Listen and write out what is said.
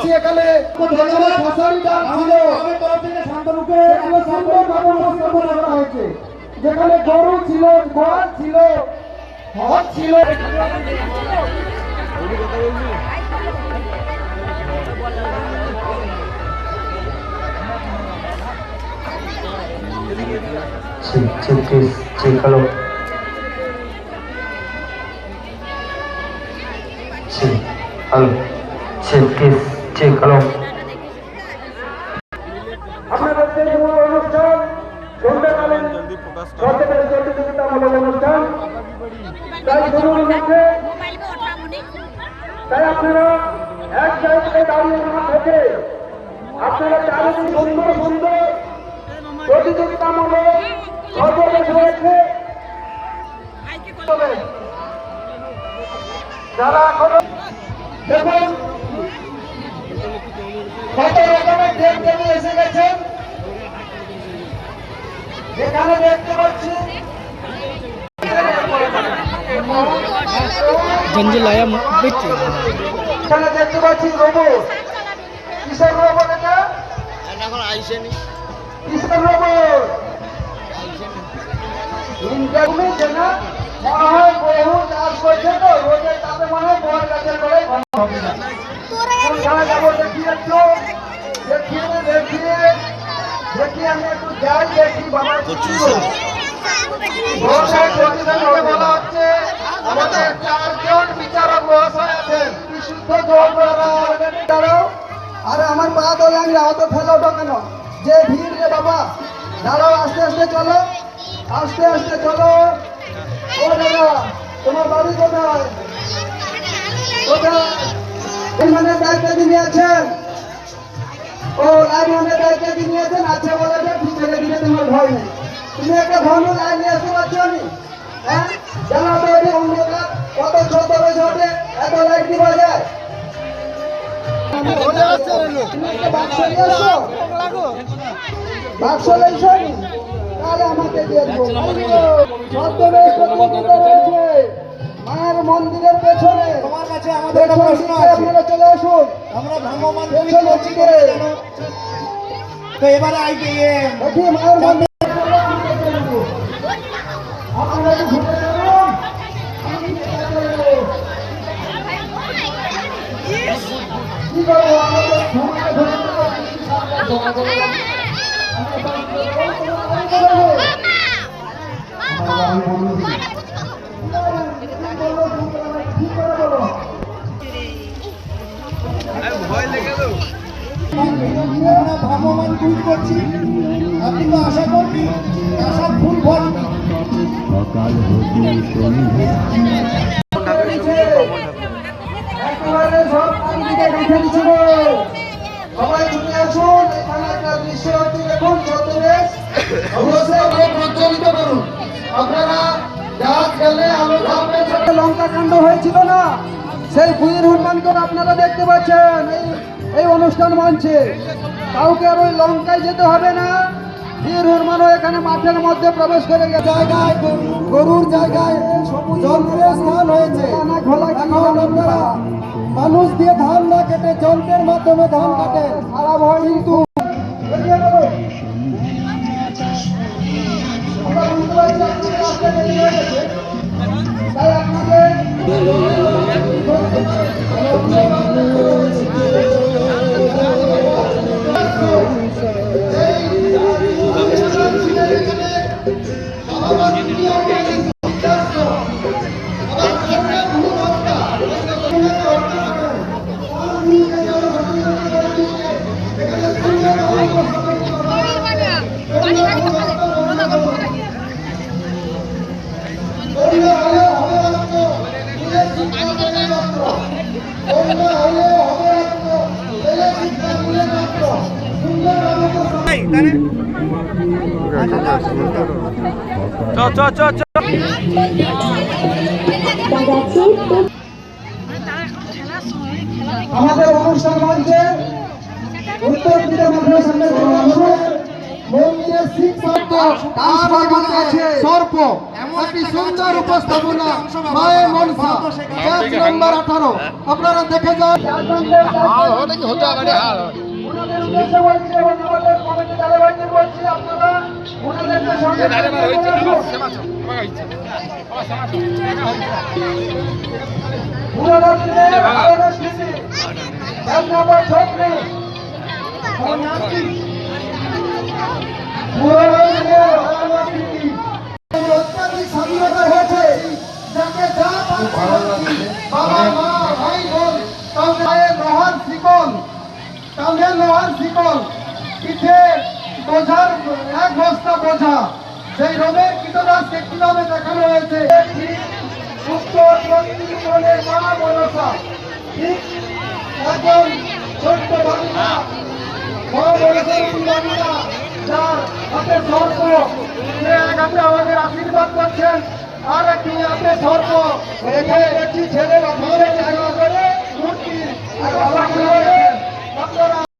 দেখছি এখানে ভাষারি ডাক ছিল হয়েছে, যেখানে গরু ছিল, গোয়াল ছিল, হজ ছিল। Halo. Halo. Halo. আপনাদের যে মূল অনুষ্ঠান সন্ধ্যাকালীন প্রতিযোগিতামূলক অনুষ্ঠান, তাই তাই আপনারা এক জায়গায় দাঁড়িয়ে না থেকে আপনারা চারিদিকে সুন্দর সুন্দর প্রতিযোগিতামূলক সর্বশেষ রয়েছে। যারা এখনো দেখুন কত রকমের দেব দেবী এসে গেছেন, যেখানে দেখতে পাচ্ছি এখানে দেখতে পাচ্ছি রোবট। কিসের রোবট এটা? কিসের রোবট? ইন্টারভিউ যেনা মনে হয় বহু চাষ করছে, তো রোদের তাপে মনে হয় বড় গাছের গোড়ায় ঘন হবে না। কোনখানে যাবো দেখিয়ে একটু দেখি আমি একটু যাই, দেখি বাবা বলা হচ্ছে আমাদের 4 জন বিচারক মহাশয় আছেন। বিশুদ্ধ জল দাঁড়াও, আরে আমার পা ধরে আমি অত ফেলে ওঠো কেন? যে ভিড় রে বাবা, দাঁড়াও, আস্তে আস্তে চলো, আস্তে আস্তে চলো। ও দাদা, তোমার বাড়ি কোথায়? কোথায় লাইনের দায়িত্ব যিনি আছেন? ও লাইনের দায়িত্ব যিনি আছেন, আচ্ছা বলে পিছনে দিলে তোমার ভয় নেই। তুমি একটা ঘন লাইন নিয়ে আসতে পারছো নি? হ্যাঁ, জানো তো ওই অন্ধকার কত ছোট ছোটে এত লাইট কি বাজায়? বাক্স লাইছো নি? তাহলে আমাকে দিয়ে দেবো। মায়ের মন্দিরের পেছনে তোমার কাছে আমাদের প্রশ্ন আছে, আপনারা চলে আসুন। আমরা ভ্রাম্যমাণ পেছনে দিকে তো এবারে আইতে দেখি মায়ের মন্দির আপনারা কি ঘুরে যাবেন? কি করবো আমাদের ভ্রাম্যমাণ টুইট করছি, আপনি তো আশা করবি, আশা ফুল ফল একেবারে সব দিকে রেখে দিচ্ছিল। সবাই চলে আসুন, এখানে একটা দৃশ্য হচ্ছে, দেখুন ছত্রবেশ অবশ্যই প্রজ্বলিত করুন। আপনারা যা খেলে আলো ধাপের সাথে লঙ্কা কাণ্ড হয়েছিল না, সেই বীর হনুমানকে আপনারা দেখতে পাচ্ছেন এই অনুষ্ঠান মঞ্চে। কাউকে আর ওই লঙ্কায় যেতে হবে না, বীর হনুমানও এখানে মাঠের মধ্যে প্রবেশ করে গেছে। জায়গায় গরুর জায়গায় যন্ত্রের স্থান হয়েছে। মানুষ দিয়ে ধান না কেটে যন্ত্রের মাধ্যমে ধান কাটে, খারাপ হয় কিন্তু। তাই আপনাদের আমাদের অনুষ্ঠান মঞ্চে উত্তর দিকে মন্দিরের শিখ শব্দ তার মধ্যে আছে সর্প। একটি সুন্দর উপস্থাপনা মায়ের মনসা, ব্যাচ নাম্বার 18। আপনারা দেখে যান। ওনাদের উদ্দেশ্যে বলছি এবং আমাদের কমিটি দাদাভাইদের বলছি, আপনারা ওনাদেরকে সঙ্গে পুরোনো দিনের ভারতের স্মৃতি, ব্যাচ নাম্বার 36। পুরোনো দিনের ভারতের স্মৃতি, অত্যাধিক স্বাধীনতা হয়েছে, যাকে যা পাচ্ছি বাবা মা ভাই বোন কাউকে লোহার শিকল, কাঁধে লোহার শিকল, পিঠে বোঝার এক বস্তা বোঝা, সেই রোমের কীটনাশকে কিভাবে দেখানো হয়েছে। ঠিক উত্তর পশ্চিম কোণের মা মনসা, ঠিক একজন ছোট্ট বালিকা, মা মনসার বালিকা, যার হাতে সর্প, সে এক হাতে আমাদের আশীর্বাদ করছেন, আর একটি হাতে সর্প রেখে একটি ছেলের অভাবে জায়গা করে মূর্তি